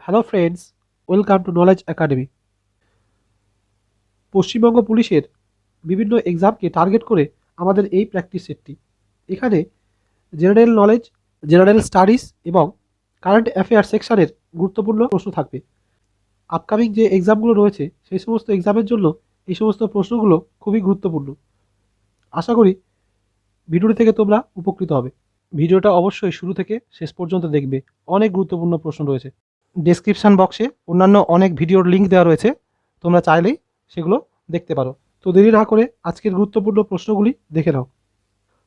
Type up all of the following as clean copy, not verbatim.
Hello friends, welcome to knowledge academy. Paschimbanga পুলিশের বিভিন্ন এক্সামকে target করে আমাদের এই প্র্যাকটিস সেটটি। এখানে জেনারেল নলেজ, জেনারেল স্টাডিজ এবং কারেন্ট অ্যাফেয়ার সেকশনের গুরুত্বপূর্ণ প্রশ্ন থাকবে। আপকামিং যে এক্সামগুলো রয়েছে সেই সমস্ত এক্সামের জন্য এই সমস্ত প্রশ্নগুলো খুবই গুরুত্বপূর্ণ। আশা করি ভিডিওটি থেকে তোমরা উপকৃত হবে। ভিডিওটা অবশ্যই শুরু থেকে শেষ পর্যন্ত দেখবে, অনেক গুরুত্বপূর্ণ প্রশ্ন রয়েছে। ডেসক্রিপশান বক্সে অন্যান্য অনেক ভিডিওর লিঙ্ক দেওয়া রয়েছে, তোমরা চাইলেই সেগুলো দেখতে পারো। তো দেরি না করে আজকের গুরুত্বপূর্ণ প্রশ্নগুলি দেখে নাও।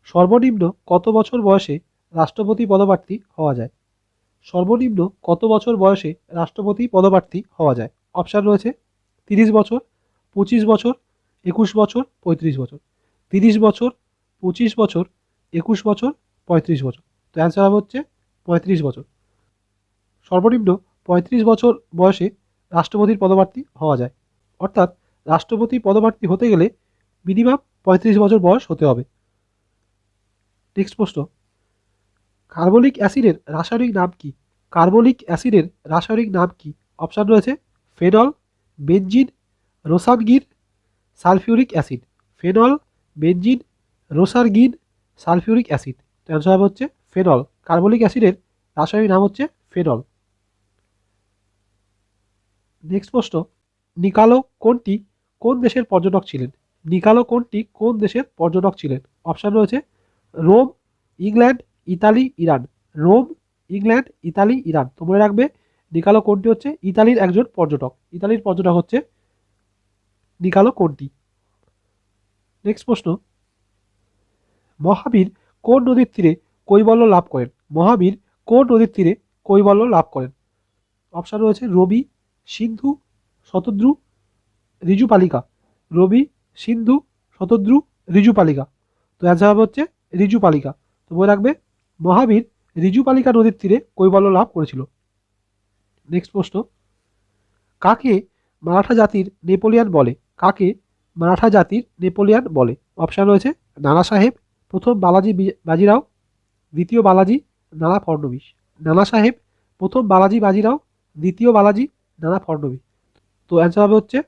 সর্বনিম্ন কত বছর বয়সে রাষ্ট্রপতি পদপ্রার্থী হওয়া যায়? সর্বনিম্ন কত বছর বয়সে রাষ্ট্রপতি পদপ্রার্থী হওয়া যায়? অপশান রয়েছে 30 বছর, 25 বছর, 21 বছর, 35 বছর। 30 বছর, 25 বছর, 21 বছর, 35 বছর। তো অ্যান্সার হবে হচ্ছে 35 বছর। সর্বনিম্ন 35 বছর বয়সে রাষ্ট্রপতির পদপ্রার্থী হওয়া যায়, অর্থাৎ রাষ্ট্রপতি পদপ্রার্থী হতে গেলে মিনিমাম 35 বছর বয়স হতে হবে। নেক্সট প্রশ্ন, কার্বলিক অ্যাসিডের রাসায়নিক নাম কি? কার্বলিক অ্যাসিডের রাসায়নিক নাম কি? অপশান রয়েছে ফেনল, বেনজিন, রোসানগিন, সালফিউরিক অ্যাসিড। ফেনল, বেনজিন, রোসারগিন, সালফিউরিক অ্যাসিড। তো অ্যান্সার হবে হচ্ছে ফেনল। কার্বলিক অ্যাসিডের রাসায়নিক নাম হচ্ছে ফেনল। নেক্সট প্রশ্ন, নিকালো কোনটি কোন দেশের পর্যটক ছিলেন? নিকালো কোনটি কোন দেশের পর্যটক ছিলেন? অপশান রয়েছে Rome, England, Italy, Iran. Rome, England, Italy, Iran. তো মনে রাখবে নিকালো কোনটি হচ্ছে ইতালির একজন পর্যটক। ইতালির পর্যটক হচ্ছে নিকালো কোনটি। নেক্সট প্রশ্ন, মহাবীর কোন নদীর তীরে কৈবল্য লাভ করেন? মহাবীর কোন নদীর তীরে কৈবল্য লাভ করেন? অপশান রয়েছে রবি, সিন্ধু, শতদ্রু, ঋজুপালিকা। রবি, সিন্ধু, শতদ্রু, ঋজুপালিকা। তো অ্যান্সার হবে হচ্ছে ঋজুপালিকা। তো মনে রাখবে মহাবীর ঋজুপালিকা নদীর তীরে কৈবল্য লাভ করেছিল। নেক্সট প্রশ্ন, কাকে মারাঠা জাতির নেপোলিয়ান বলে? কাকে মারাঠা জাতির নেপোলিয়ান বলে? অপশান রয়েছে নানা সাহেব, প্রথম বালাজি বাজিরাও, দ্বিতীয় বালাজি, নানা ফড়নবিস। নানা সাহেব, প্রথম বালাজি বাজিরাও, দ্বিতীয় বালাজি, নানা ফড়নবিস। তো অ্যান্সার হবে হচ্ছে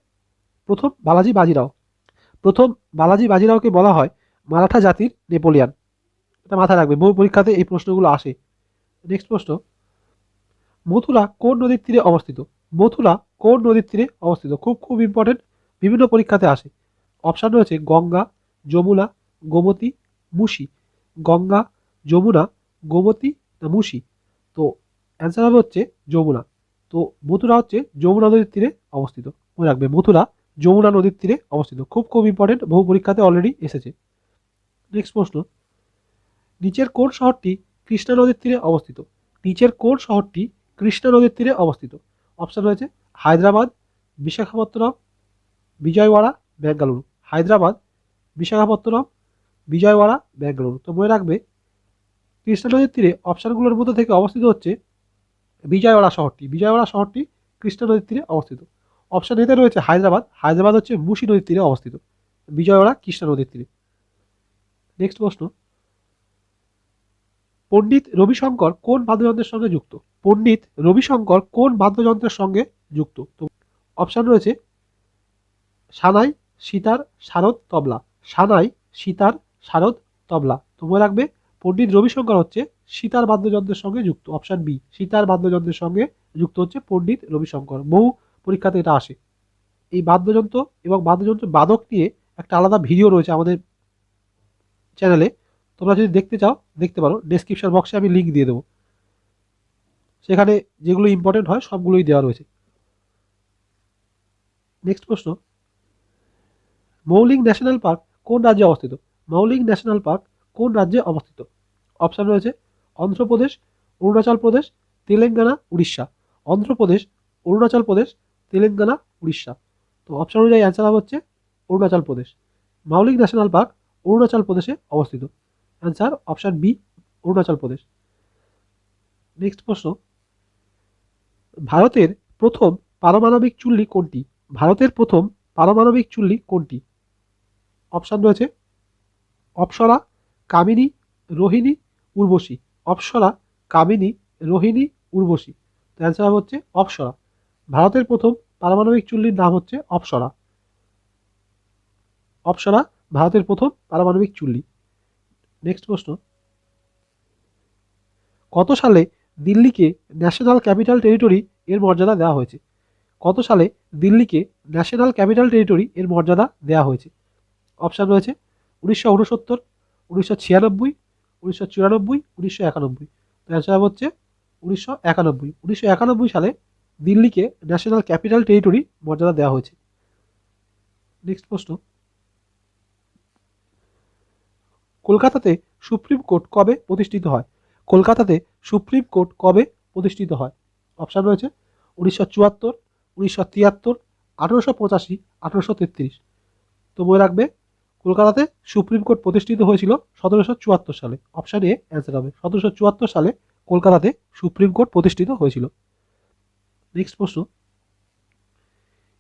প্রথম বালাজি বাজিরাও। প্রথম বালাজি বাজিরাওকে বলা হয় মারাঠা জাতির নেপোলিয়ান। এটা মাথায় রাখবে, বহু পরীক্ষাতে এই প্রশ্নগুলো আসে। নেক্সট প্রশ্ন, মথুরা কোন নদীর তীরে অবস্থিত? মথুরা কোন নদীর তীরে অবস্থিত? খুব খুব ইম্পর্টেন্ট, বিভিন্ন পরীক্ষাতে আসে। অপশান রয়েছে গঙ্গা, যমুনা, গোমতী, মুসি। গঙ্গা, যমুনা, গোমতী না মুসি? তো অ্যান্সার হবে হচ্ছে যমুনা। তো মথুরা হচ্ছে যমুনা নদীর তীরে অবস্থিত। মনে রাখবে মথুরা যমুনা নদীর তীরে অবস্থিত। খুব খুব ইম্পর্টেন্ট, বহু পরীক্ষাতে অলরেডি এসেছে। নেক্সট প্রশ্ন, নিচের কোন শহরটি কৃষ্ণা নদীর তীরে অবস্থিত? নিচের কোন শহরটি কৃষ্ণা নদীর তীরে অবস্থিত? অপশান রয়েছে হায়দ্রাবাদ, বিশাখাপত্তনম, বিজয়ওয়াড়া, বেঙ্গালুরু। হায়দ্রাবাদ, বিশাখাপত্তনম, বিজয়ওয়াড়া, বেঙ্গালুরু। তো মনে রাখবে কৃষ্ণা নদীর তীরে অপশানগুলোর মধ্যে থেকে অবস্থিত হচ্ছে বিজয়ওয়াড়া শহরটি। বিজয়ওয়াড়া শহরটি কৃষ্ণা নদীর তীরে অবস্থিত। অপশান এতে রয়েছে হায়দ্রাবাদ। হায়দ্রাবাদ হচ্ছে মুসি নদীর তীরে অবস্থিত। বিজয়ওয়াড়া কৃষ্ণা নদীর তীরে। নেক্সট প্রশ্ন, পণ্ডিত রবিশঙ্কর কোন বাদ্যযন্ত্রের সঙ্গে যুক্ত? পণ্ডিত রবিশঙ্কর কোন বাদ্যযন্ত্রের সঙ্গে যুক্ত? তো অপশান রয়েছে সানাই, সিতার, শারদ, তবলা। সানাই, সিতার, শারদ, তবলা। তো মনে রাখবে পণ্ডিত রবিশঙ্কর হচ্ছে সিতার বাদ্যযন্ত্রের সঙ্গে যুক্ত। অপশান বি, সিতার বাদ্যযন্ত্রের সঙ্গে যুক্ত হচ্ছে পণ্ডিত রবিশঙ্কর। বহু পরীক্ষাতে এটা আসে। এই বাদ্যযন্ত্র এবং বাদ্যযন্ত্র বাদক নিয়ে একটা আলাদা ভিডিও রয়েছে আমাদের চ্যানেলে। তোমরা যদি দেখতে চাও দেখতে পারো, ডেসক্রিপশন বক্সে আমি লিঙ্ক দিয়ে দেবো। সেখানে যেগুলো ইম্পর্টেন্ট হয় সবগুলোই দেওয়া রয়েছে। নেক্সট প্রশ্ন, মৌলিং ন্যাশনাল পার্ক কোন রাজ্যে অবস্থিত? মৌলিং ন্যাশনাল পার্ক কোন রাজ্যে অবস্থিত? অপশান রয়েছে অন্ধ্রপ্রদেশ, অরুণাচল প্রদেশ, তেলেঙ্গানা, উড়িষ্যা। অন্ধ্রপ্রদেশ, অরুণাচল প্রদেশ, তেলেঙ্গানা, উড়িষ্যা। তো অপশান অনুযায়ী অ্যান্সার হচ্ছে অরুণাচল প্রদেশ। মৌলিং ন্যাশনাল পার্ক অরুণাচল প্রদেশে অবস্থিত। Answer option B, Arunachal Pradesh. Next প্রশ্ন, ভারতের প্রথম পারমাণবিক চুল্লি কোনটি? ভারতের প্রথম পারমাণবিক চুল্লি কোনটি? অপশান রয়েছে অপ্সরা, কামিনী, রোহিণী, উর্বশী। অপ্সরা, কামিনী, রোহিণী, উর্বশী। তো অ্যান্সার হবে হচ্ছে অপ্সরা। ভারতের প্রথম পারমাণবিক চুল্লির নাম হচ্ছে অপ্সরা। অপ্সরা ভারতের প্রথম পারমাণবিক চুল্লি। নেক্সট প্রশ্ন, কত সালে দিল্লিকে ন্যাশনাল ক্যাপিটাল টেরিটরি এর মর্যাদা দেওয়া হয়েছে? কত সালে দিল্লিকে ন্যাশনাল ক্যাপিটাল টেরিটরি এর মর্যাদা দেওয়া হয়েছে? অপশান রয়েছে 1969, 1996, 1994, 1991। তো অ্যান্সার হচ্ছে 1991। 1991 সালে দিল্লিকে ন্যাশনাল ক্যাপিটাল টেরিটরি মর্যাদা দেওয়া হয়েছে। নেক্সট প্রশ্ন, কলকাতাতে সুপ্রিম কোর্ট কবে প্রতিষ্ঠিত হয়? কলকাতাতে সুপ্রিম কোর্ট কবে প্রতিষ্ঠিত হয়? অপশান রয়েছে 1974, 1973, 1885, 1833। তো মনে রাখবে, কলকাতাতে সুপ্রিম কোর্ট প্রতিষ্ঠিত হয়েছিল 1774 সালে। অপশান এ অ্যান্সার হবে। 1774 সালে কলকাতাতে সুপ্রিম কোর্ট প্রতিষ্ঠিত হয়েছিল। নেক্সট প্রশ্ন,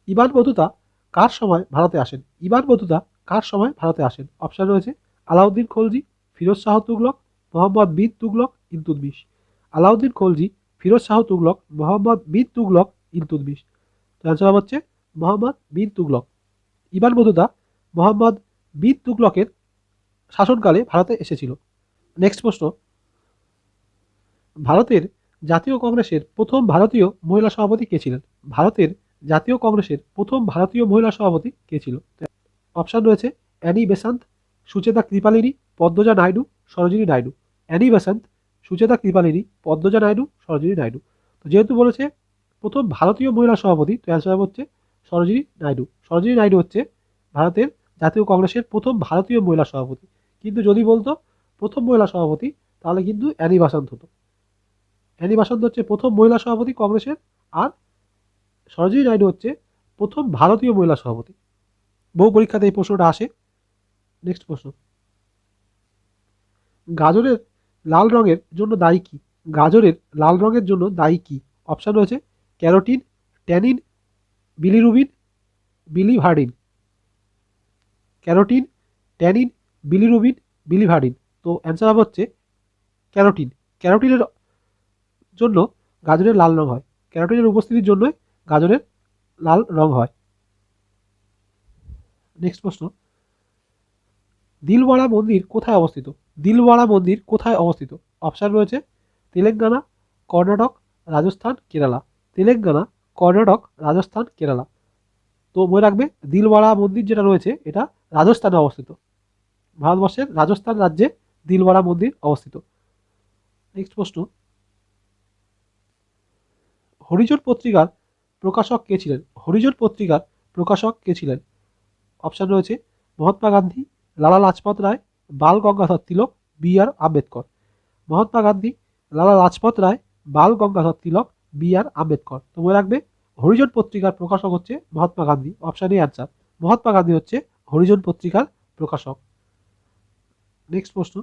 ইবান বতুতা কার সময় ভারতে আসেন? ইবান বতুতা কার সময় ভারতে আসেন? অপশান রয়েছে আলাউদ্দিন খলজি, ফিরোজ শাহ তুগলক, মোহাম্মদ বিন তুগলক, ইলতুৎমিশ। আলাউদ্দিন খলজি, ফিরোজ শাহ তুগলক, মোহাম্মদ বিন তুগলক, ইলতুৎমিশ। তো অ্যান্সার হচ্ছে মোহাম্মদ বিন তুগলক। ইবান বতুতা মোহাম্মদ বিন তুগলকের শাসনকালে ভারতে এসেছিল। নেক্সট প্রশ্ন, ভারতের জাতীয় কংগ্রেসের প্রথম ভারতীয় মহিলা সভাপতি কে ছিলেন? ভারতের জাতীয় কংগ্রেসের প্রথম ভারতীয় মহিলা সভাপতি কে ছিল? অপশান রয়েছে Annie Besant, Sucheta Kripalani, Padmaja Naidu, Sarojini Naidu. Annie Besant, Sucheta Kripalani, Padmaja Naidu, Sarojini Naidu. তো যেহেতু বলেছে প্রথম ভারতীয় মহিলা সভাপতি, তো অ্যান্সার হচ্ছে সরোজিনী নাইডু। সরোজিনী নাইডু হচ্ছে ভারতের জাতীয় কংগ্রেসের প্রথম ভারতীয় মহিলা সভাপতি। কিন্তু যদি বলতো প্রথম মহিলা সভাপতি, তাহলে কিন্তু অ্যানি বেসান্ত হতো। অ্যানি বেসান্ত হচ্ছে প্রথম মহিলা সভাপতি কংগ্রেসের, আর সরোজিনী নাইডু হচ্ছে প্রথম ভারতীয় মহিলা সভাপতি। বহু পরীক্ষাতে এই প্রশ্নটা আসে। নেক্সট প্রশ্ন, গাজরের লাল রঙের জন্য দায়ী কি? গাজরের লাল রঙের জন্য দায়ী কি? অপশান রয়েছে carotene, tannin, bilirubin, biliverdin. Carotene, tannin, bilirubin, biliverdin. তো অ্যান্সার হবে হচ্ছে ক্যারোটিন। ক্যারোটিনের জন্য গাজরের লাল রং হয়। ক্যারোটিনের উপস্থিতির জন্য গাজরের লাল রং হয়। নেক্সট প্রশ্ন, দিলওয়াড়া মন্দির কোথায় অবস্থিত? দিলওয়াড়া মন্দির কোথায় অবস্থিত? অপশান রয়েছে তেলেঙ্গানা, কর্ণাটক, রাজস্থান, কেরালা। তেলেঙ্গানা, কর্ণাটক, রাজস্থান, কেরালা। তো মনে রাখবে, দিলওয়াড়া মন্দির যেটা রয়েছে এটা রাজস্থানে অবস্থিত। ভারতবর্ষের রাজস্থান রাজ্যে দিলওয়াড়া মন্দির অবস্থিত। নেক্সট প্রশ্ন, হরিজন পত্রিকার প্রকাশক কে ছিলেন? হরিজন পত্রিকার প্রকাশক কে ছিলেন? অপশান রয়েছে মহাত্মা গান্ধী, লালা লাজপত রায়, বাল গঙ্গাধর তিলক, বি আর আম্বেদকর। মহাত্মা গান্ধী, লালা লাজপত রায়, বাল গঙ্গাধর তিলক, বি আর আম্বেদকর। তো মনে রাখবে, হরিজন পত্রিকার প্রকাশক হচ্ছে Mahatma Gandhi. Option A answer. Mahatma Gandhi হচ্ছে হরিজন পত্রিকার প্রকাশক। নেক্সট প্রশ্ন,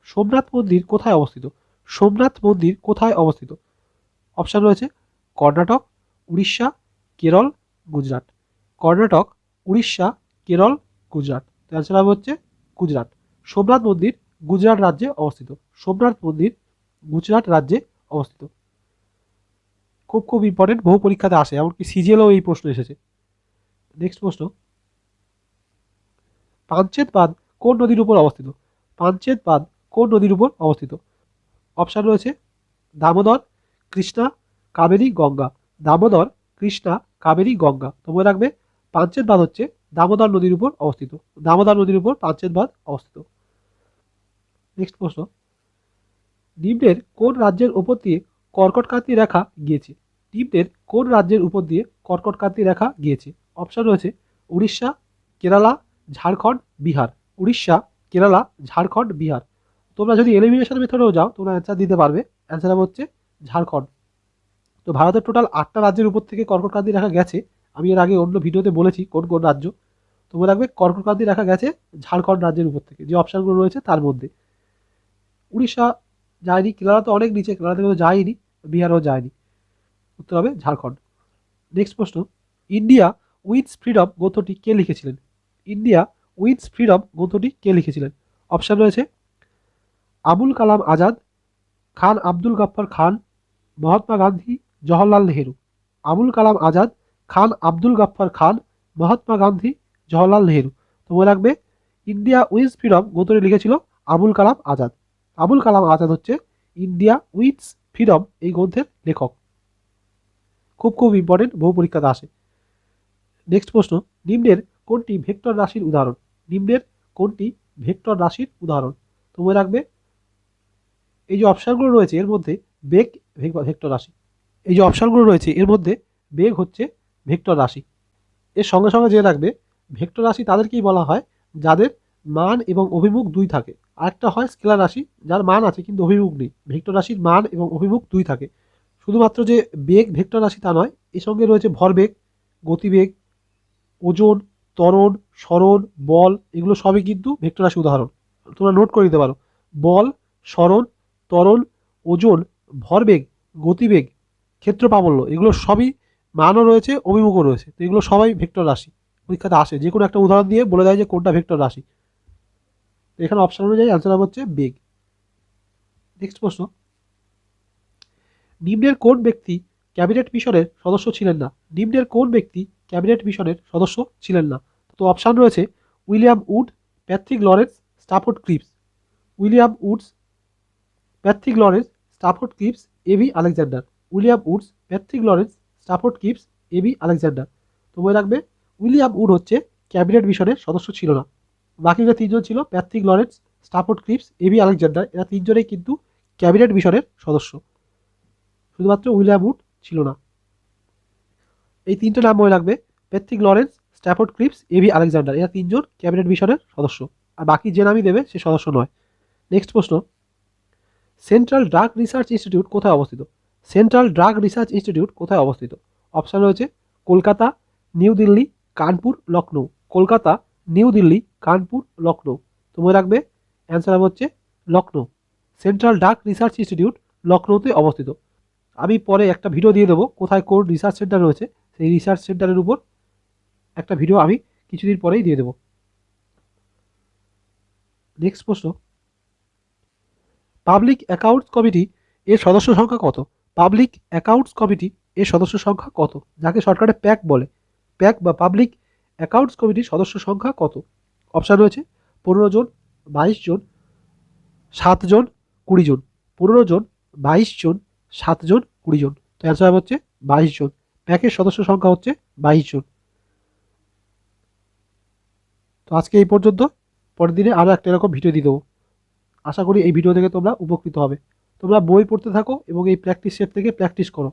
সোমনাথ মন্দির কোথায় অবস্থিত? সোমনাথ মন্দির কোথায় অবস্থিত? অপশান রয়েছে কর্ণাটক, উড়িষ্যা, কেরল, গুজরাট। কর্ণাটক, উড়িষ্যা, কেরল, গুজরাট। তো অ্যান্সার হবে হচ্ছে গুজরাট। সোমনাথ মন্দির গুজরাট রাজ্যে অবস্থিত। সোমনাথ মন্দির গুজরাট রাজ্যে অবস্থিত। খুব খুব ইম্পর্টেন্ট, বহু পরীক্ষাতে আসে, এমনকি সিজিএলও এই প্রশ্ন এসেছে। নেক্সট প্রশ্ন, পাঞ্চেত বাঁধ কোন নদীর উপর অবস্থিত? পাঞ্চেত বাঁধ কোন নদীর উপর অবস্থিত? অপশান রয়েছে দামোদর, কৃষ্ণা, কাবেরী, গঙ্গা। দামোদর, কৃষ্ণা, কাবেরী, গঙ্গা। তো মনে রাখবে, পাঞ্চেত বাঁধ হচ্ছে দামোদর নদীর উপর অবস্থিত। দামোদর নদীর উপর পাঞ্চেত বাঁধ অবস্থিত। নেক্সট প্রশ্ন, নিম্নের কোন রাজ্যের উপর দিয়ে কর্কটক্রান্তি রেখা গিয়েছে? নিম্নের কোন রাজ্যের উপর দিয়ে কর্কটক্রান্তি রেখা গিয়েছে? অপশান রয়েছে উড়িষ্যা, কেরালা, ঝাড়খণ্ড, বিহার। উড়িষ্যা, কেরালা, ঝাড়খণ্ড, বিহার। তোমরা যদি এলিমিনেশন মেথডেও যাও, তোমরা অ্যান্সার দিতে পারবে। অ্যান্সার হচ্ছে ঝাড়খণ্ড। তো ভারতের টোটাল 8টা রাজ্যের উপর থেকে কর্কটক্রান্তি রেখা গেছে। আমি এর আগে অন্য ভিডিওতে বলেছি কোন কোন রাজ্য। তো মনে রাখবে, কর্কটক্রান্তি রেখা গেছে ঝাড়খণ্ড রাজ্যের উপর থেকে, যে অপশানগুলো রয়েছে তার মধ্যে। উড়িষ্যা যায়নি, কেরালা তো অনেক নিচে, কেরালা থেকে তো যায়নি, বিহারও যায়নি। উত্তর হবে ঝাড়খণ্ড। নেক্সট প্রশ্ন, ইন্ডিয়া উইন্স ফ্রিডম গ্রন্থটি কে লিখেছিলেন? ইন্ডিয়া উইন্স ফ্রিডম গ্রন্থটি কে লিখেছিলেন? অপশান রয়েছে আবুল কালাম আজাদ, খান আব্দুল গাফফার খান, মহাত্মা গান্ধী, জওহরলাল নেহেরু। আবুল কালাম আজাদ, খান আব্দুল গাফফার খান, মহাত্মা গান্ধী, জওহরলাল নেহেরু। তো মনে রাখবে ইন্ডিয়া উইন্স ফ্রিডম গ্রন্থটি লিখেছিল আবুল কালাম আজাদ। আবুল কালাম আজাদ হচ্ছে ইন্ডিয়া উইন্স ফ্রিডম এই গ্রন্থের লেখক। খুব খুব ইম্পর্টেন্ট, বহু পরীক্ষাতে আসে। নেক্সট প্রশ্ন, নিম্নের কোনটি ভেক্টর রাশির উদাহরণ? নিম্নের কোনটি ভেক্টর রাশির উদাহরণ? তো মনে রাখবে এই যে অপশনগুলো রয়েছে এর মধ্যে বেগ ভেক্টর রাশি। এই যে অপশনগুলো রয়েছে এর মধ্যে বেগ হচ্ছে ভেক্টর রাশি। এর সঙ্গে সঙ্গে জেনে রাখবে ভেক্টর রাশি তাদেরকেই বলা হয় যাদের মান এবং অভিমুখ দুই থাকে। আরেকটা হয় স্কেলার রাশি, যার মান আছে কিন্তু অভিমুখ নেই। ভেক্টর রাশির মান এবং অভিমুখ দুই থাকে। শুধুমাত্র যে বেগ ভেক্টর রাশি তা নয়, এর সঙ্গে রয়েছে ভরবেগ, গতিবেগ, ওজন, ত্বরণ, সরণ, বল, এগুলো সবই কিন্তু ভেক্টর রাশি উদাহরণ। তোমরা নোট করে দিতে পারো, বল, সরণ, ত্বরণ, ওজন, ভরবেগ, গতিবেগ, ক্ষেত্র প্রাবল্য, এগুলো সবই মানও রয়েছে, অভিমুখও রয়েছে। তো এগুলো সবাই ভেক্টর রাশি। পরীক্ষাতে আসে যে কোনো একটা উদাহরণ দিয়ে বলে দেয় যে কোনটা ভেক্টর রাশি। এখানে অপশন অনুযায়ী অ্যান্সার হচ্ছে বেগ। নেক্সট প্রশ্ন, নিম্নের কোন ব্যক্তি ক্যাবিনেট মিশনের সদস্য ছিলেন না? নিম্নের কোন ব্যক্তি ক্যাবিনেট মিশনের সদস্য ছিলেন না? তো অপশান রয়েছে William Wood, Patrick Lawrence, Stafford Cripps. William Woods, Patrick Lawrence, Stafford Cripps, A V Alexander. William Woods, Patrick Lawrence, Stafford Cripps, A V Alexander. তো মনে রাখবে উইলিয়াম উড হচ্ছে ক্যাবিনেট মিশনের সদস্য ছিল না। বাকি যে তিনজন ছিল Patrick Lawrence, Stafford Cripps, A V Alexander, এরা তিনজনেই কিন্তু ক্যাবিনেট মিশনের সদস্য। শুধুমাত্র উইলিয়াম উড ছিল না। এই তিনটে নাম মনে রাখবে, Patrick Lawrence, Stafford Cripps, A V Alexander, এরা তিনজন ক্যাবিনেট মিশনের সদস্য। আর বাকি যে নামই দেবে সে সদস্য নয়। নেক্সট প্রশ্ন, সেন্ট্রাল ড্রাগ রিসার্চ ইনস্টিটিউট কোথায় অবস্থিত? সেন্ট্রাল ড্রাগ রিসার্চ ইনস্টিটিউট কোথায় অবস্থিত? অপশান রয়েছে কলকাতা, নিউ দিল্লি, কানপুর, লখনৌ। কলকাতা, নিউ দিল্লি, কানপুর, লখনৌ। তো মনে রাখবে অ্যান্সার হচ্ছে Lucknow. Central drug research institute লখনৌতে অবস্থিত। আমি পরে একটা ভিডিও দিয়ে দেবো কোথায় কোন রিসার্চ সেন্টার রয়েছে, সেই রিসার্চ সেন্টারের উপর একটা ভিডিও আমি কিছুদিন পরেই দিয়ে দেবো। নেক্সট প্রশ্ন, পাবলিক অ্যাকাউন্টস কমিটি এর সদস্য সংখ্যা কত? পাবলিক অ্যাকাউন্টস কমিটি এর সদস্য সংখ্যা কত? যাকে শর্টকাটে প্যাক বলে। প্যাক বা পাবলিক অ্যাকাউন্টস কমিটির সদস্য সংখ্যা কত? অপশান রয়েছে 15 জন, 22 জন, 7 জন, 20 জন। 15 জন, 22 জন, 7 জন, 20 জন। তো অ্যান্সার হচ্ছে 22 জন। প্যাকের সদস্য সংখ্যা হচ্ছে 22 জন। তো আজকে এই পর্যন্ত, পরের দিনে আরও একটা এরকম ভিডিও দিয়ে দেবো। আশা করি এই ভিডিও থেকে তোমরা উপকৃত হবে। তোমরা বই পড়তে থাকো এবং এই প্র্যাকটিস সেট থেকে প্র্যাকটিস করো।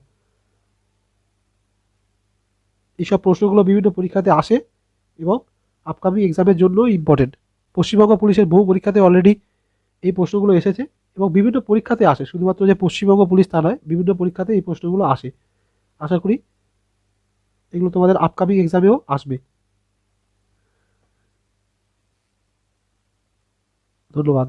এইসব প্রশ্নগুলো বিভিন্ন পরীক্ষাতে আসে এবং আপকামিং এক্সামের জন্য ইম্পর্টেন্ট। পশ্চিমবঙ্গ পুলিশের বহু পরীক্ষাতে অলরেডি এই প্রশ্নগুলো এসেছে এবং বিভিন্ন পরীক্ষাতে আসে, শুধুমাত্র যে পশ্চিমবঙ্গ পুলিশ তা নয়, বিভিন্ন পরীক্ষাতে এই প্রশ্নগুলো আসে। আশা করি এগুলো তোমাদের আপকামিং এক্সামেও আসবে। ধন্যবাদ।